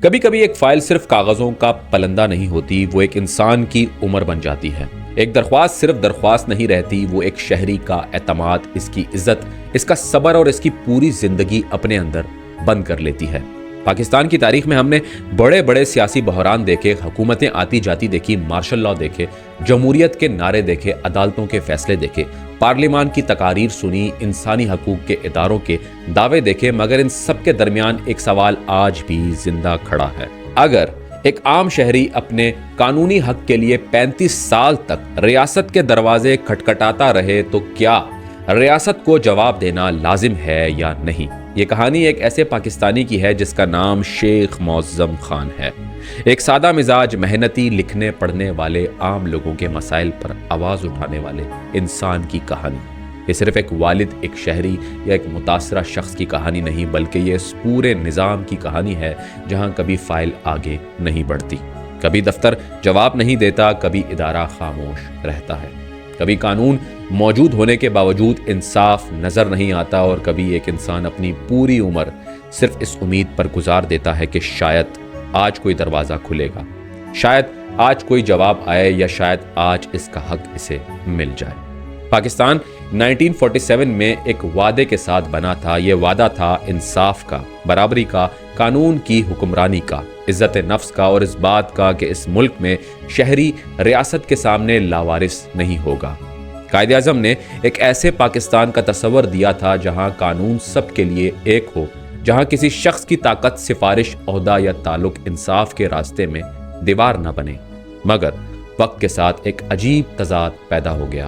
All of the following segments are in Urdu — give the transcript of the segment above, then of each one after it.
کبھی کبھی ایک فائل صرف کاغذوں کا پلندہ نہیں ہوتی، وہ ایک انسان کی عمر بن جاتی ہے۔ ایک درخواست صرف درخواست نہیں رہتی، وہ ایک شہری کا اعتماد، اس کی عزت، اس کا صبر اور اس کی پوری زندگی اپنے اندر بند کر لیتی ہے۔ پاکستان کی تاریخ میں ہم نے بڑے بڑے سیاسی بحران دیکھے، حکومتیں آتی جاتی دیکھی، مارشل لاء دیکھے، جمہوریت کے نعرے دیکھے، عدالتوں کے فیصلے دیکھے، پارلیمان کی تقاریر سنی، انسانی حقوق کے اداروں کے دعوے دیکھے، مگر ان سب کے درمیان ایک سوال آج بھی زندہ کھڑا ہے۔ اگر ایک عام شہری اپنے قانونی حق کے لیے 35 سال تک ریاست کے دروازے کھٹکھٹاتا رہے تو کیا ریاست کو جواب دینا لازم ہے یا نہیں؟ یہ کہانی ایک ایسے پاکستانی کی ہے جس کا نام شیخ معظم خان ہے۔ ایک سادہ مزاج، محنتی، لکھنے پڑھنے والے، عام لوگوں کے مسائل پر آواز اٹھانے والے انسان کی کہانی۔ یہ صرف ایک والد، ایک شہری یا ایک متاثرہ شخص کی کہانی نہیں، بلکہ یہ اس پورے نظام کی کہانی ہے جہاں کبھی فائل آگے نہیں بڑھتی، کبھی دفتر جواب نہیں دیتا، کبھی ادارہ خاموش رہتا ہے، کبھی قانون موجود ہونے کے باوجود انصاف نظر نہیں آتا، اور کبھی ایک انسان اپنی پوری عمر صرف اس امید پر گزار دیتا ہے کہ شاید آج کوئی دروازہ کھلے گا، شاید آج کوئی جواب آئے، یا شاید آج اس کا حق اسے مل جائے۔ پاکستان 1947 میں ایک وعدے کے ساتھ بنا تھا۔ یہ وعدہ تھا انصاف کا، برابری کا، قانون کی حکمرانی کا، عزت نفس کا، اور اس بات کا کہ اس ملک میں شہری ریاست کے سامنے لاوارث نہیں ہوگا۔ قائد اعظم نے ایک ایسے پاکستان کا تصور دیا تھا جہاں قانون سب کے لیے ایک ہو، جہاں کسی شخص کی طاقت، سفارش، عہدہ یا تعلق انصاف کے راستے میں دیوار نہ بنے۔ مگر وقت کے ساتھ ایک عجیب تضاد پیدا ہو گیا۔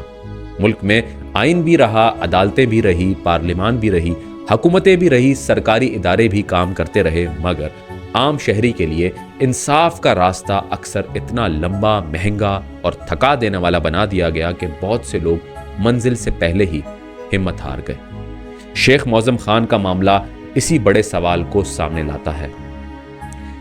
ملک میں آئین بھی رہا، عدالتیں بھی رہی، پارلیمان بھی رہی، حکومتیں بھی رہی، سرکاری ادارے بھی کام کرتے رہے، مگر عام شہری کے لیے انصاف کا راستہ اکثر اتنا لمبا، مہنگا اور تھکا دینے والا بنا دیا گیا کہ بہت سے لوگ منزل سے پہلے ہی ہمت ہار گئے۔ شیخ معظم خان کا معاملہ اسی بڑے سوال کو سامنے لاتا ہے۔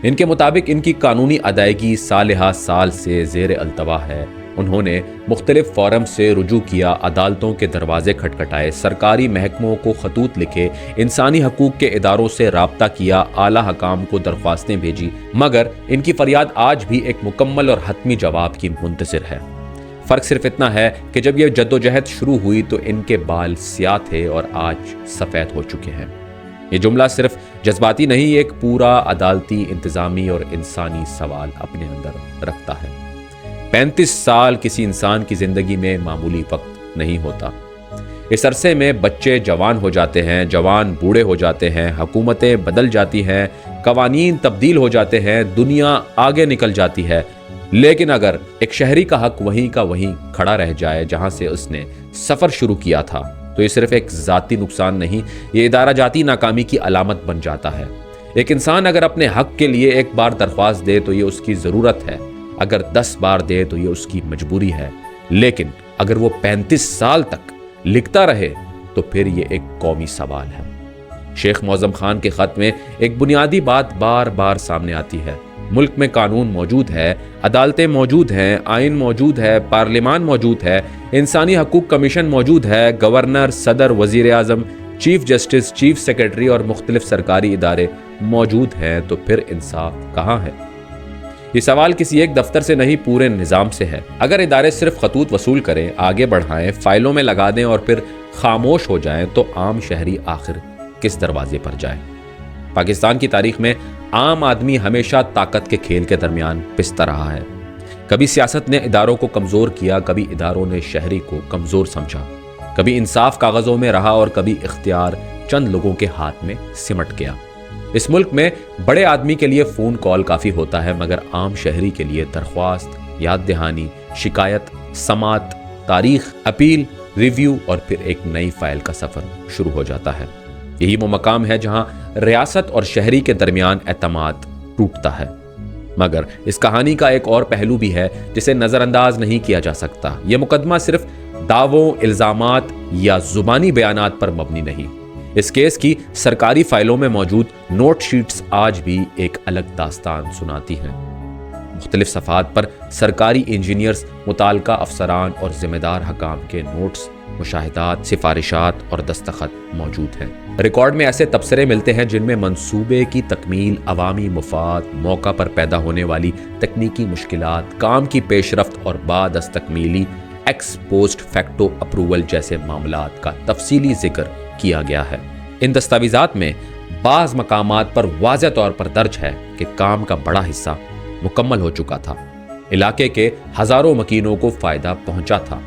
ان کے مطابق ان کی قانونی ادائیگی سال ہا سال سے زیر التوا ہے۔ انہوں نے مختلف فورم سے رجوع کیا، عدالتوں کے دروازے کھٹکھٹائے، سرکاری محکموں کو خطوط لکھے، انسانی حقوق کے اداروں سے رابطہ کیا، اعلیٰ حکام کو درخواستیں بھیجی، مگر ان کی فریاد آج بھی ایک مکمل اور حتمی جواب کی منتظر ہے۔ فرق صرف اتنا ہے کہ جب یہ جدوجہد شروع ہوئی تو ان کے بال سیاہ تھے اور آج سفید ہو چکے ہیں۔ یہ جملہ صرف جذباتی نہیں، ایک پورا عدالتی، انتظامی اور انسانی سوال اپنے اندر رکھتا ہے۔ 35 سال کسی انسان کی زندگی میں معمولی وقت نہیں ہوتا۔ اس عرصے میں بچے جوان ہو جاتے ہیں، جوان بوڑھے ہو جاتے ہیں، حکومتیں بدل جاتی ہیں، قوانین تبدیل ہو جاتے ہیں، دنیا آگے نکل جاتی ہے، لیکن اگر ایک شہری کا حق وہیں کا وہیں کھڑا رہ جائے جہاں سے اس نے سفر شروع کیا تھا، تو یہ صرف ایک ذاتی نقصان نہیں، یہ ادارہ جاتی ناکامی کی علامت بن جاتا ہے۔ ایک انسان اگر اپنے حق کے لیے ایک بار درخواست دے تو یہ اس کی ضرورت ہے، اگر 10 بار دے تو یہ اس کی مجبوری ہے، لیکن اگر وہ 35 سال تک لکھتا رہے تو پھر یہ ایک قومی سوال ہے۔ شیخ معظم خان کے خط میں ایک بنیادی بات بار بار سامنے آتی ہے۔ ملک میں قانون موجود ہے، عدالتیں موجود ہیں، آئین موجود ہے، پارلیمان موجود ہے، انسانی حقوق کمیشن موجود ہے، گورنر، صدر، وزیر اعظم، چیف جسٹس، چیف سیکرٹری اور مختلف سرکاری ادارے موجود ہیں، تو پھر انصاف کہاں ہے؟ یہ سوال کسی ایک دفتر سے نہیں، پورے نظام سے ہے۔ اگر ادارے صرف خطوط وصول کریں، آگے بڑھائیں، فائلوں میں لگا دیں اور پھر خاموش ہو جائیں، تو عام شہری آخر کس دروازے پر جائے؟ پاکستان کی تاریخ میں عام آدمی ہمیشہ طاقت کے کھیل کے درمیان پستا رہا ہے۔ کبھی سیاست نے اداروں کو کمزور کیا، کبھی اداروں نے شہری کو کمزور سمجھا، کبھی انصاف کاغذوں میں رہا اور کبھی اختیار چند لوگوں کے ہاتھ میں سمٹ گیا۔ اس ملک میں بڑے آدمی کے لیے فون کال کافی ہوتا ہے، مگر عام شہری کے لیے درخواست، یاد دہانی، شکایت، سماعت، تاریخ، اپیل، ریویو اور پھر ایک نئی فائل کا سفر شروع ہو جاتا ہے۔ یہی وہ مقام ہے جہاں ریاست اور شہری کے درمیان اعتماد ٹوٹتا ہے۔ مگر اس کہانی کا ایک اور پہلو بھی ہے جسے نظر انداز نہیں کیا جا سکتا۔ یہ مقدمہ صرف دعووں، الزامات یا زبانی بیانات پر مبنی نہیں۔ اس کیس کی سرکاری فائلوں میں موجود نوٹ شیٹس آج بھی ایک الگ داستان سناتی ہیں۔ مختلف صفحات پر سرکاری انجینئرز، متعلقہ افسران اور ذمہ دار حکام کے نوٹس مشاہدات، سفارشات اور دستخط موجود ہیں۔ ریکارڈ میں ایسے تبصرے ملتے ہیں جن میں منصوبے کی تکمیل، عوامی مفاد، موقع پر پیدا ہونے والی تکنیکی مشکلات، کام کی پیش رفت اور بعد از تکمیلی ایکس پوسٹ فیکٹو اپروول جیسے معاملات کا تفصیلی ذکر کیا گیا ہے۔ ان دستاویزات میں بعض مقامات پر واضح طور پر درج ہے کہ کام کا بڑا حصہ مکمل ہو چکا تھا، علاقے کے ہزاروں مکینوں کو فائدہ پہنچا تھا،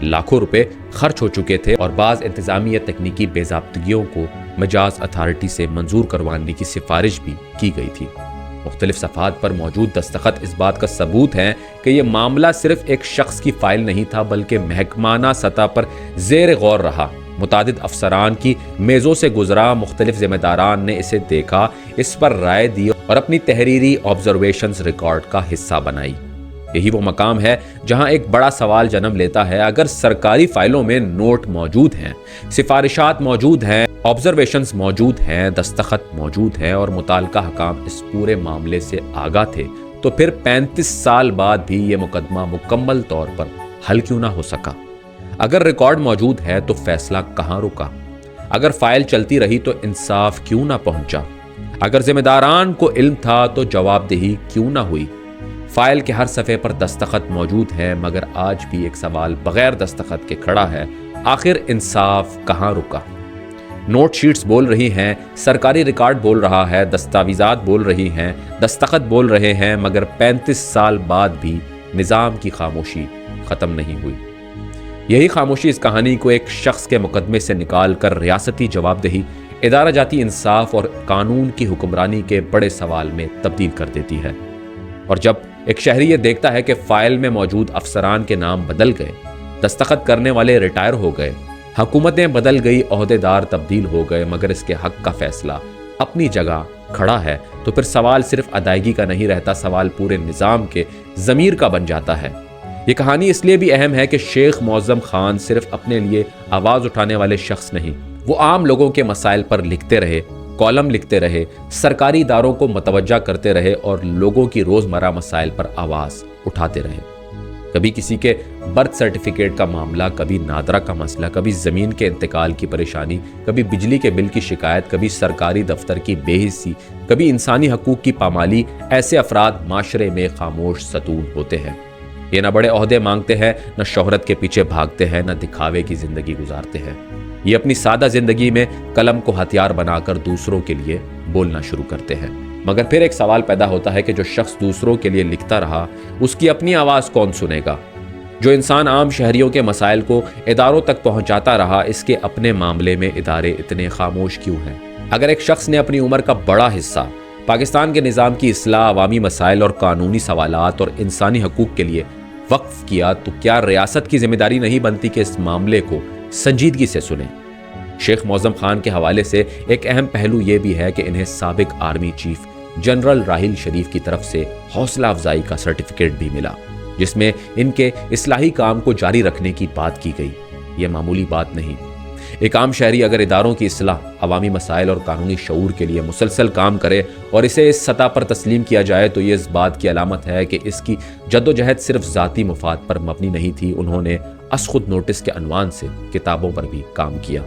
لاکھوں روپے خرچ ہو چکے تھے اور بعض انتظامی یا تکنیکی بے ضابطگیوں کو مجاز اتھارٹی سے منظور کروانے کی سفارش بھی کی گئی تھی۔ مختلف صفحات پر موجود دستخط اس بات کا ثبوت ہیں کہ یہ معاملہ صرف ایک شخص کی فائل نہیں تھا بلکہ محکمانہ سطح پر زیر غور رہا۔ متعدد افسران کی میزوں سے گزرا، مختلف ذمہ داران نے اسے دیکھا، اس پر رائے دی اور اپنی تحریری آبزرویشنز ریکارڈ کا حصہ بنائی۔ یہی وہ مقام ہے جہاں ایک بڑا سوال جنم لیتا ہے۔ اگر سرکاری فائلوں میں نوٹ موجود ہیں، سفارشات موجود ہیں، آبزرویشنز موجود ہیں، دستخط موجود ہیں اور متعلقہ حکام اس پورے معاملے سے آگاہ تھے، تو پھر 35 سال بعد بھی یہ مقدمہ مکمل طور پر حل کیوں نہ ہو سکا؟ اگر ریکارڈ موجود ہے تو فیصلہ کہاں رکا؟ اگر فائل چلتی رہی تو انصاف کیوں نہ پہنچا؟ اگر ذمہ داران کو علم تھا تو جواب دہی کیوں نہ ہوئی؟ فائل کے ہر صفحے پر دستخط موجود ہے، مگر آج بھی ایک سوال بغیر دستخط کے کھڑا ہے، آخر انصاف کہاں رکا؟ نوٹ شیٹس بول رہی ہیں، سرکاری ریکارڈ بول رہا ہے، دستاویزات بول رہی ہیں، دستخط بول رہے ہیں، مگر 35 سال بعد بھی نظام کی خاموشی ختم نہیں ہوئی۔ یہی خاموشی اس کہانی کو ایک شخص کے مقدمے سے نکال کر ریاستی جواب دہی، ادارہ جاتی انصاف اور قانون کی حکمرانی کے بڑے سوال میں تبدیل کر دیتی ہے۔ اور جب ایک شہری یہ دیکھتا ہے کہ فائل میں موجود افسران کے نام بدل گئے، دستخط کرنے والے ریٹائر ہو گئے، حکومتیں بدل گئی، عہدے دار تبدیل ہو گئے، مگر اس کے حق کا فیصلہ اپنی جگہ کھڑا ہے، تو پھر سوال صرف ادائیگی کا نہیں رہتا، سوال پورے نظام کے ضمیر کا بن جاتا ہے۔ یہ کہانی اس لیے بھی اہم ہے کہ شیخ معظم خان صرف اپنے لیے آواز اٹھانے والے شخص نہیں، وہ عام لوگوں کے مسائل پر لکھتے رہے، کالم لکھتے رہے، سرکاری اداروں کو متوجہ کرتے رہے اور لوگوں کی روزمرہ مسائل پر آواز اٹھاتے رہے۔ کبھی کسی کے برتھ سرٹیفکیٹ کا معاملہ، کبھی نادرہ کا مسئلہ، کبھی زمین کے انتقال کی پریشانی، کبھی بجلی کے بل کی شکایت، کبھی سرکاری دفتر کی بے حسی، کبھی انسانی حقوق کی پامالی، ایسے افراد معاشرے میں خاموش ستون ہوتے ہیں۔ یہ نہ بڑے عہدے مانگتے ہیں، نہ شہرت کے پیچھے بھاگتے ہیں، نہ دکھاوے کی زندگی گزارتے ہیں۔ یہ اپنی سادہ زندگی میں قلم کو ہتھیار بنا کر دوسروں کے لیے بولنا شروع کرتے ہیں۔ مگر پھر ایک سوال پیدا ہوتا ہے کہ جو شخص دوسروں کے لیے لکھتا رہا، اس کی اپنی آواز کون سنے گا؟ جو انسان عام شہریوں کے مسائل کو اداروں تک پہنچاتا رہا، اس کے اپنے معاملے میں ادارے اتنے خاموش کیوں ہیں؟ اگر ایک شخص نے اپنی عمر کا بڑا حصہ پاکستان کے نظام کی اصلاح، عوامی مسائل اور قانونی سوالات اور انسانی حقوق کے لیے وقف کیا، تو کیا ریاست کی ذمہ داری نہیں بنتی کہ اس معاملے کو سنجیدگی سے سنیں؟ شیخ معظم خان کے حوالے سے ایک اہم پہلو یہ بھی ہے کہ انہیں سابق army chief general Raheel Sharif کی طرف سے حوصلہ افزائی کا سرٹیفکیٹ بھی ملا، جس میں ان کے اصلاحی کام کو جاری رکھنے کی بات کی گئی۔ یہ معمولی بات نہیں۔ ایک عام شہری اگر اداروں کی اصلاح، عوامی مسائل اور قانونی شعور کے لیے مسلسل کام کرے اور اسے اس سطح پر تسلیم کیا جائے تو یہ اس بات کی علامت ہے کہ اس کی جدوجہد صرف ذاتی مفاد پر مبنی نہیں تھی، انہوں نے از خود نوٹس کے عنوان سے کتابوں پر بھی کام کیا،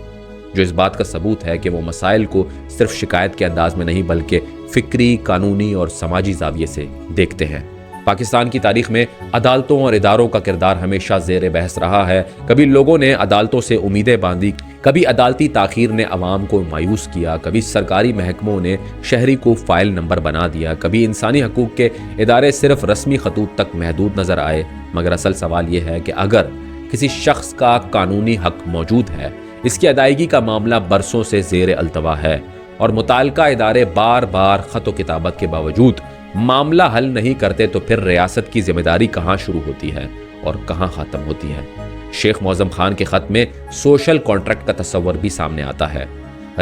جو اس بات کا ثبوت ہے کہ وہ مسائل کو صرف شکایت کے انداز میں نہیں بلکہ فکری، قانونی اور سماجی زاویے سے دیکھتے ہیں۔ پاکستان کی تاریخ میں عدالتوں اور اداروں کا کردار ہمیشہ زیر بحث رہا ہے۔ کبھی لوگوں نے عدالتوں سے امیدیں باندھی، کبھی عدالتی تاخیر نے عوام کو مایوس کیا، کبھی سرکاری محکموں نے شہری کو فائل نمبر بنا دیا، کبھی انسانی حقوق کے ادارے صرف رسمی خطوط تک محدود نظر آئے۔ مگر اصل سوال یہ ہے کہ اگر کسی شخص کا قانونی حق موجود ہے، اس کی ادائیگی کا معاملہ برسوں سے زیر التوا ہے اور متعلقہ ادارے بار بار خط و کتابت کے باوجود معاملہ حل نہیں کرتے، تو پھر ریاست کی ذمہ داری کہاں شروع ہوتی ہے اور کہاں ختم ہوتی ہے؟ شیخ معظم خان کے خط میں سوشل کانٹریکٹ کا تصور بھی سامنے آتا ہے۔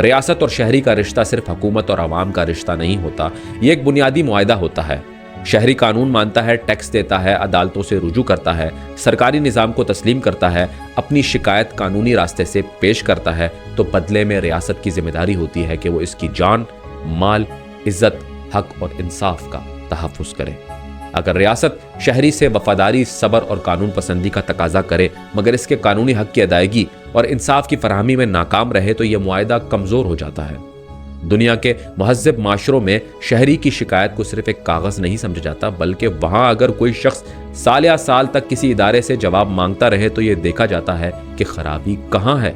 ریاست اور شہری کا رشتہ صرف حکومت اور عوام کا رشتہ نہیں ہوتا، یہ ایک بنیادی معاہدہ ہوتا ہے۔ شہری قانون مانتا ہے، ٹیکس دیتا ہے، عدالتوں سے رجوع کرتا ہے، سرکاری نظام کو تسلیم کرتا ہے، اپنی شکایت قانونی راستے سے پیش کرتا ہے، تو بدلے میں ریاست کی ذمہ داری ہوتی ہے کہ وہ اس کی جان، مال، عزت، حق اور انصاف کا تحفظ کرے۔ اگر ریاست شہری سے وفاداری، صبر اور قانون پسندی کا تقاضا کرے مگر اس کے قانونی حق کی ادائیگی اور انصاف کی فراہمی میں ناکام رہے تو یہ معاہدہ کمزور ہو جاتا ہے۔ دنیا کے مہذب معاشروں میں شہری کی شکایت کو صرف ایک کاغذ نہیں سمجھا جاتا، بلکہ وہاں اگر کوئی شخص سال یا سال تک کسی ادارے سے جواب مانگتا رہے تو یہ دیکھا جاتا ہے کہ خرابی کہاں ہے۔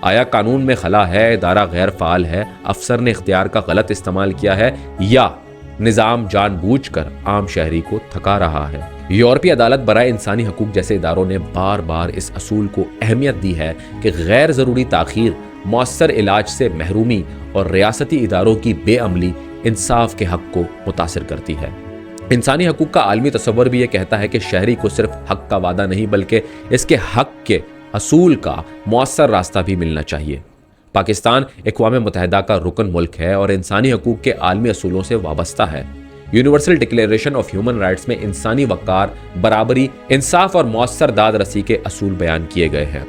آیا قانون میں خلا ہے، ادارہ غیر فعال ہے، افسر نے اختیار کا غلط استعمال کیا ہے، یا نظام جان بوجھ کر عام شہری کو تھکا رہا ہے؟ یورپی عدالت برائے انسانی حقوق جیسے اداروں نے بار بار اس اصول کو اہمیت دی ہے کہ غیر ضروری تاخیر، مؤثر علاج سے محرومی اور ریاستی اداروں کی بے عملی انصاف کے حق کو متاثر کرتی ہے۔ انسانی حقوق کا عالمی تصور بھی یہ کہتا ہے کہ شہری کو صرف حق کا وعدہ نہیں بلکہ اس کے حق کے اصول کا مؤثر راستہ بھی ملنا چاہیے۔ پاکستان اقوام متحدہ کا رکن ملک ہے اور انسانی حقوق کے عالمی اصولوں سے وابستہ ہے۔ Universal declaration of human rights میں انسانی وقار، برابری، انصاف اور مؤثر داد رسی کے اصول بیان کیے گئے ہیں۔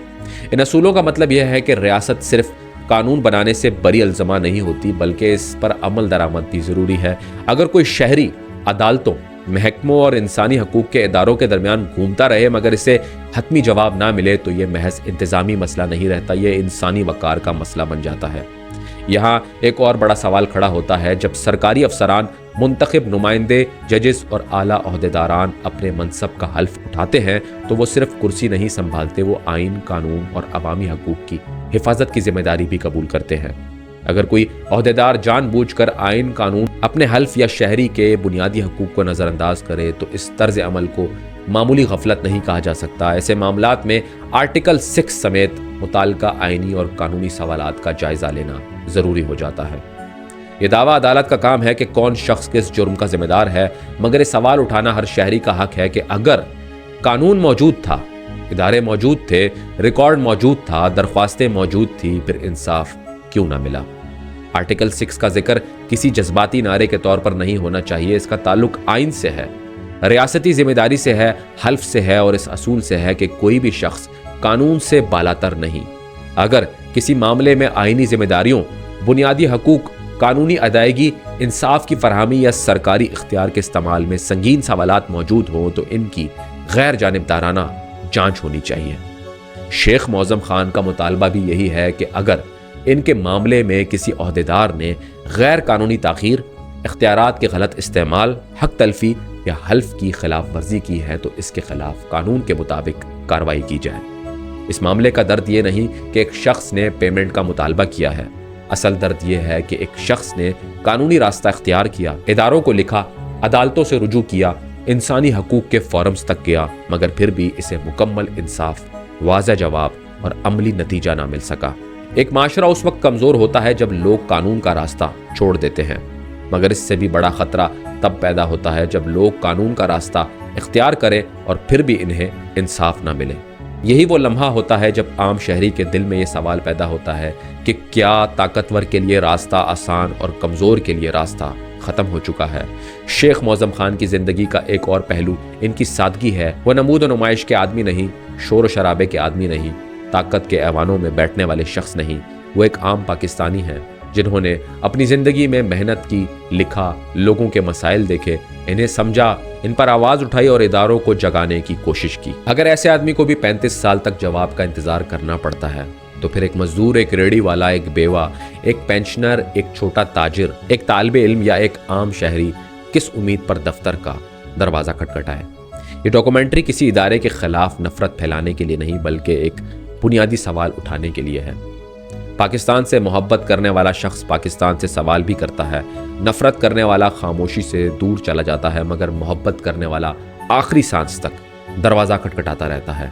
ان اصولوں کا مطلب یہ ہے کہ ریاست صرف قانون بنانے سے بری الزامہ نہیں ہوتی بلکہ اس پر عمل درآمد بھی ضروری ہے۔ اگر کوئی شہری عدالتوں، محکموں اور انسانی حقوق کے اداروں کے درمیان گھومتا رہے مگر اسے حتمی جواب نہ ملے تو یہ محض انتظامی مسئلہ نہیں رہتا، یہ انسانی وقار کا مسئلہ بن جاتا ہے۔ یہاں ایک اور بڑا سوال کھڑا ہوتا ہے، جب سرکاری افسران، منتخب نمائندے، ججز اور اعلیٰ عہدیداران اپنے منصب کا حلف اٹھاتے ہیں تو وہ صرف کرسی نہیں سنبھالتے، وہ آئین، قانون اور عوامی حقوق کی حفاظت کی ذمہ داری بھی قبول کرتے ہیں۔ اگر کوئی عہدیدار جان بوجھ کر آئین، قانون، اپنے حلف یا شہری کے بنیادی حقوق کو نظر انداز کرے تو اس طرز عمل کو معمولی غفلت نہیں کہا جا سکتا۔ ایسے معاملات میں آرٹیکل 6 سمیت متعلقہ آئینی اور قانونی سوالات کا جائزہ لینا ضروری ہو جاتا ہے۔ یہ دعویٰ عدالت کا کام ہے کہ کون شخص کس جرم کا ذمہ دار ہے، مگر یہ سوال اٹھانا ہر شہری کا حق ہے کہ اگر قانون موجود تھا، ادارے موجود تھے، ریکارڈ موجود تھا، درخواستیں موجود تھی، پھر انصاف کیوں نہ ملا؟ آرٹیکل 6 کا ذکر کسی جذباتی نعرے کے طور پر نہیں ہونا چاہیے، اس کا تعلق آئین سے ہے، ریاستی ذمہ داری سے ہے، حلف سے ہے اور اس اصول سے ہے کہ کوئی بھی شخص قانون سے بالاتر نہیں۔ اگر کسی معاملے میں آئینی ذمہ داریوں، بنیادی حقوق، قانونی ادائیگی، انصاف کی فراہمی یا سرکاری اختیار کے استعمال میں سنگین سوالات موجود ہوں تو ان کی غیر جانبدارانہ جانچ ہونی چاہیے۔ شیخ معظم خان کا مطالبہ بھی یہی ہے کہ اگر ان کے معاملے میں کسی عہدیدار نے غیر قانونی تاخیر، اختیارات کے غلط استعمال، حق تلفی یا حلف کی خلاف ورزی کی ہے تو اس کے خلاف قانون کے مطابق کارروائی کی جائے۔ اس معاملے کا درد یہ نہیں کہ ایک شخص نے پیمنٹ کا مطالبہ کیا ہے، اصل درد یہ ہے کہ ایک شخص نے قانونی راستہ اختیار کیا، اداروں کو لکھا، عدالتوں سے رجوع کیا، انسانی حقوق کے فورمز تک گیا، مگر پھر بھی اسے مکمل انصاف، واضح جواب اور عملی نتیجہ نہ مل سکا۔ ایک معاشرہ اس وقت کمزور ہوتا ہے جب لوگ قانون کا راستہ چھوڑ دیتے ہیں، مگر اس سے بھی بڑا خطرہ تب پیدا ہوتا ہے جب لوگ قانون کا راستہ اختیار کریں اور پھر بھی انہیں انصاف نہ ملے۔ یہی وہ لمحہ ہوتا ہے جب عام شہری کے دل میں یہ سوال پیدا ہوتا ہے کہ کیا طاقتور کے لیے راستہ آسان اور کمزور کے لیے راستہ ختم ہو چکا ہے؟ شیخ معظم خان کی زندگی کا ایک اور پہلو ان کی سادگی ہے۔ وہ نمود و نمائش کے آدمی نہیں، شور و شرابے کے آدمی نہیں، طاقت کے ایوانوں میں بیٹھنے والے شخص نہیں۔ وہ ایک عام پاکستانی ہیں جنہوں نے اپنی زندگی میں محنت کی، لکھا، لوگوں کے مسائل دیکھے، انہیں سمجھا، ان پر آواز اٹھائی اور اداروں کو جگانے کی کوشش کی۔ اگر ایسے آدمی کو بھی 35 سال تک جواب کا انتظار کرنا پڑتا ہے تو پھر ایک مزدور، ایک ریڑھی والا، ایک بیوہ، ایک پینشنر، ایک چھوٹا تاجر، ایک طالب علم یا ایک عام شہری کس امید پر دفتر کا دروازہ کھٹکھٹائے؟ یہ ڈاکومنٹری کسی ادارے کے خلاف نفرت پھیلانے کے لیے نہیں بلکہ ایک بنیادی سوال اٹھانے کے لیے ہے۔ پاکستان سے محبت کرنے والا شخص پاکستان سے سوال بھی کرتا ہے، نفرت کرنے والا خاموشی سے دور چلا جاتا ہے، مگر محبت کرنے والا آخری سانس تک دروازہ کھٹکھٹاتا رہتا ہے۔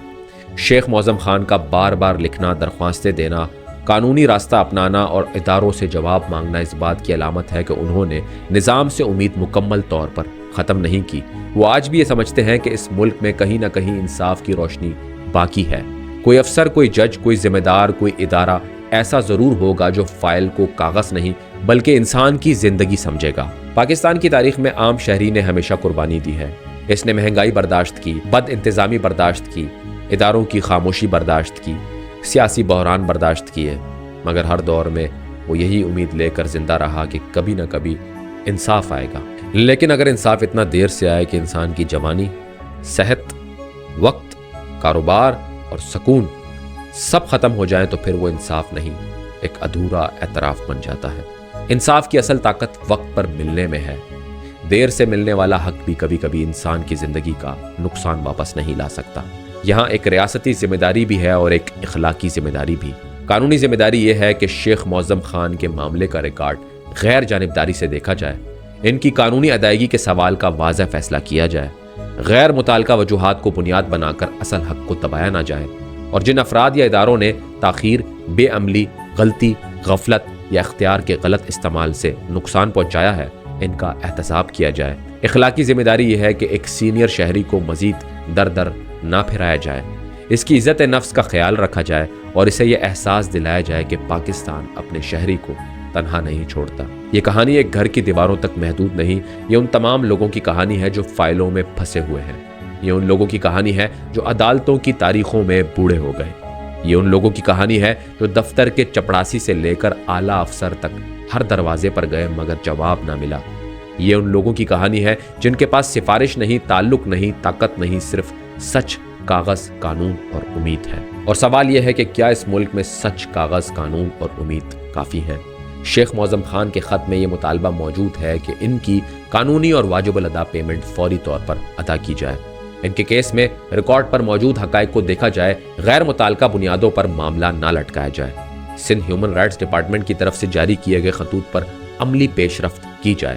شیخ معظم خان کا بار بار لکھنا، درخواستیں دینا، قانونی راستہ اپنانا اور اداروں سے جواب مانگنا اس بات کی علامت ہے کہ انہوں نے نظام سے امید مکمل طور پر ختم نہیں کی۔ وہ آج بھی یہ سمجھتے ہیں کہ اس ملک میں کہیں نہ کہیں انصاف کی روشنی باقی ہے۔ کوئی افسر، کوئی جج، کوئی ذمہ دار، کوئی ادارہ ایسا ضرور ہوگا جو فائل کو کاغذ نہیں بلکہ انسان کی زندگی سمجھے گا۔ پاکستان کی تاریخ میں عام شہری نے ہمیشہ قربانی دی ہے۔ اس نے مہنگائی برداشت کی، بد انتظامی برداشت کی، اداروں کی خاموشی برداشت کی، سیاسی بحران برداشت کیے، مگر ہر دور میں وہ یہی امید لے کر زندہ رہا کہ کبھی نہ کبھی انصاف آئے گا۔ لیکن اگر انصاف اتنا دیر سے آئے کہ انسان کی جوانی، صحت، وقت، کاروبار اور سکون سب ختم ہو جائیں تو پھر وہ انصاف نہیں، ایک ادھورا اعتراف بن جاتا ہے۔ انصاف کی اصل طاقت وقت پر ملنے میں ہے۔ دیر سے ملنے والا حق بھی کبھی کبھی انسان کی زندگی کا نقصان واپس نہیں لا سکتا۔ یہاں ایک ریاستی ذمہ داری بھی ہے اور ایک اخلاقی ذمہ داری بھی۔ قانونی ذمہ داری یہ ہے کہ شیخ معظم خان کے معاملے کا ریکارڈ غیر جانبداری سے دیکھا جائے، ان کی قانونی ادائیگی کے سوال کا واضح فیصلہ کیا جائے، غیر متعلقہ وجوہات کو بنیاد بنا کر اصل حق کو دبایا نہ جائے، اور جن افراد یا اداروں نے تاخیر، بے عملی، غلطی، غفلت یا اختیار کے غلط استعمال سے نقصان پہنچایا ہے، ان کا احتساب کیا جائے۔ اخلاقی ذمہ داری یہ ہے کہ ایک سینئر شہری کو مزید در در نہ پھرایا جائے، اس کی عزت نفس کا خیال رکھا جائے اور اسے یہ احساس دلایا جائے کہ پاکستان اپنے شہری کو تنہا نہیں چھوڑتا۔ یہ کہانی ایک گھر کی دیواروں تک محدود نہیں، یہ ان تمام لوگوں کی کہانی ہے جو فائلوں میں پھنسے ہوئے ہیں۔ یہ ان لوگوں کی کہانی ہے جو عدالتوں کی تاریخوں میں بوڑھے ہو گئے۔ یہ ان لوگوں کی کہانی ہے جو دفتر کے چپڑاسی سے لے کر اعلیٰ افسر تک ہر دروازے پر گئے مگر جواب نہ ملا۔ یہ ان لوگوں کی کہانی ہے جن کے پاس سفارش نہیں، تعلق نہیں، طاقت نہیں، صرف سچ، کاغذ، قانون اور امید ہے۔ اور سوال یہ ہے کہ کیا اس ملک میں سچ، کاغذ، قانون اور امید کافی ہیں؟ شیخ معظم خان کے خط میں یہ مطالبہ موجود ہے کہ ان کی قانونی اور واجب الادا پیمنٹ فوری طور پر ادا کی جائے۔ ان کے کیس میں ریکارڈ پر موجود حقائق کو دیکھا جائے، غیر متعلقہ بنیادوں پر معاملہ نہ لٹکایا جائے۔ سندھ ہیومن رائٹس ڈپارٹمنٹ کی طرف سے جاری کیے گئے خطوط پر عملی پیش رفت کی جائے۔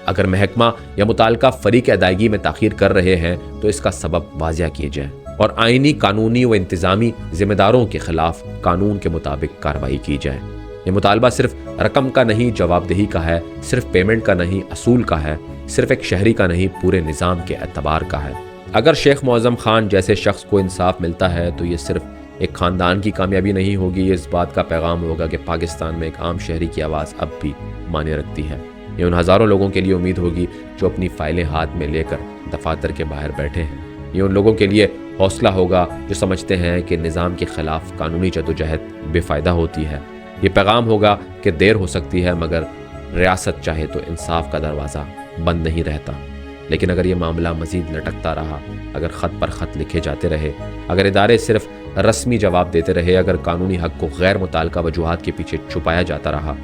اگر محکمہ یا متعلقہ فریق ادائیگی میں تاخیر کر رہے ہیں تو اس کا سبب واضح کیے جائے اور آئینی، قانونی و انتظامی ذمہ داروں کے خلاف قانون کے مطابق کارروائی کی جائے۔ یہ مطالبہ صرف رقم کا نہیں، جواب دہی کا ہے، صرف پیمنٹ کا نہیں، اصول کا ہے، صرف ایک شہری کا نہیں، پورے نظام کے اعتبار کا ہے۔ اگر شیخ معظم خان جیسے شخص کو انصاف ملتا ہے تو یہ صرف ایک خاندان کی کامیابی نہیں ہوگی، یہ اس بات کا پیغام ہوگا کہ پاکستان میں ایک عام شہری کی آواز اب بھی معنی رکھتی ہے۔ یہ ان ہزاروں لوگوں کے لیے امید ہوگی جو اپنی فائلیں ہاتھ میں لے کر دفاتر کے باہر بیٹھے ہیں۔ یہ ان لوگوں کے لیے حوصلہ ہوگا جو سمجھتے ہیں کہ نظام کے خلاف قانونی جدوجہد بے فائدہ ہوتی ہے۔ یہ پیغام ہوگا کہ دیر ہو سکتی ہے مگر ریاست چاہے تو انصاف کا دروازہ بند نہیں رہتا۔ لیکن اگر یہ معاملہ مزید لٹکتا رہا، اگر خط پر خط لکھے جاتے رہے، اگر ادارے صرف رسمی جواب دیتے رہے، اگر قانونی حق کو غیر متعلقہ وجوہات کے پیچھے چھپایا جاتا رہا،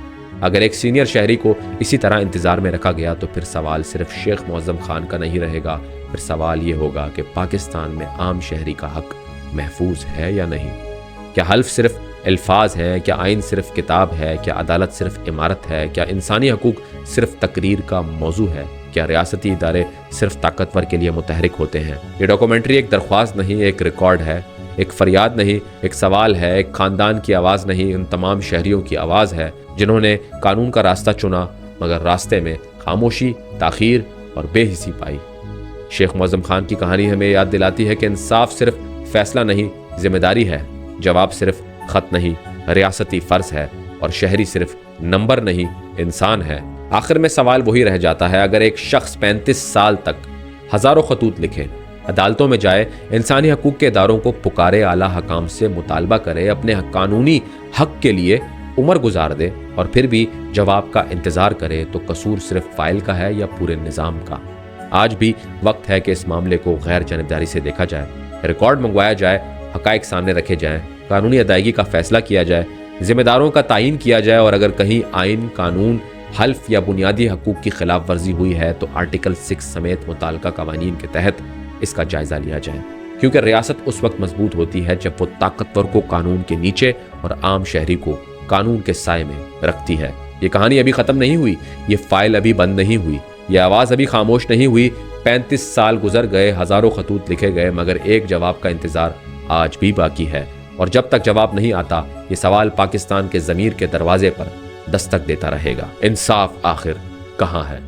اگر ایک سینئر شہری کو اسی طرح انتظار میں رکھا گیا، تو پھر سوال صرف شیخ معظم خان کا نہیں رہے گا، پھر سوال یہ ہوگا کہ پاکستان میں عام شہری کا حق محفوظ ہے یا نہیں؟ کیا حلف صرف الفاظ ہیں؟ کیا آئین صرف کتاب ہے؟ کیا عدالت صرف عمارت ہے؟ کیا انسانی حقوق صرف تقریر کا موضوع ہے؟ کیا ریاستی ادارے صرف طاقتور کے لیے متحرک ہوتے ہیں؟ یہ ڈاکومنٹری ایک درخواست نہیں، ایک ریکارڈ ہے، ایک فریاد نہیں، ایک سوال ہے، ایک خاندان کی آواز نہیں، ان تمام شہریوں کی آواز ہے جنہوں نے قانون کا راستہ چنا مگر راستے میں خاموشی، تاخیر اور بے حسی پائی۔ شیخ معظم خان کی کہانی ہمیں یاد دلاتی ہے کہ انصاف صرف فیصلہ نہیں، ذمہ داری ہے، جواب صرف خط نہیں، ریاستی فرض ہے، اور شہری صرف نمبر نہیں، انسان ہے۔ آخر میں سوال وہی رہ جاتا ہے، اگر ایک شخص 35 سال تک ہزاروں خطوط لکھے، عدالتوں میں جائے، انسانی حقوق کے اداروں کو پکارے، اعلیٰ حکام سے مطالبہ کرے، اپنے قانونی حق کے لیے عمر گزار دے اور پھر بھی جواب کا انتظار کرے، تو قصور صرف فائل کا ہے یا پورے نظام کا؟ آج بھی وقت ہے کہ اس معاملے کو غیر جانبداری سے دیکھا جائے، ریکارڈ منگوایا جائے، حقائق سامنے رکھے جائیں، قانونی ادائیگی کا فیصلہ کیا جائے، ذمہ داروں کا تعین کیا جائے، اور اگر کہیں آئین، قانون، حلف یا بنیادی حقوق کی خلاف ورزی ہوئی ہے تو آرٹیکل 6 سمیت متعلقہ قوانین کے تحت اس کا جائزہ لیا جائے، کیونکہ ریاست اس وقت مضبوط ہوتی ہے جب وہ طاقتور کو قانون کے نیچے اور عام شہری کو قانون کے سائے میں رکھتی ہے۔ یہ کہانی ابھی ختم نہیں ہوئی، یہ فائل ابھی بند نہیں ہوئی، یہ آواز ابھی خاموش نہیں ہوئی۔ 35 سال گزر گئے، ہزاروں خطوط لکھے گئے، مگر ایک جواب کا انتظار آج بھی باقی ہے، اور جب تک جواب نہیں آتا یہ سوال پاکستان کے ضمیر کے دروازے پر دستک دیتا رہے گا، انصاف آخر کہاں ہے؟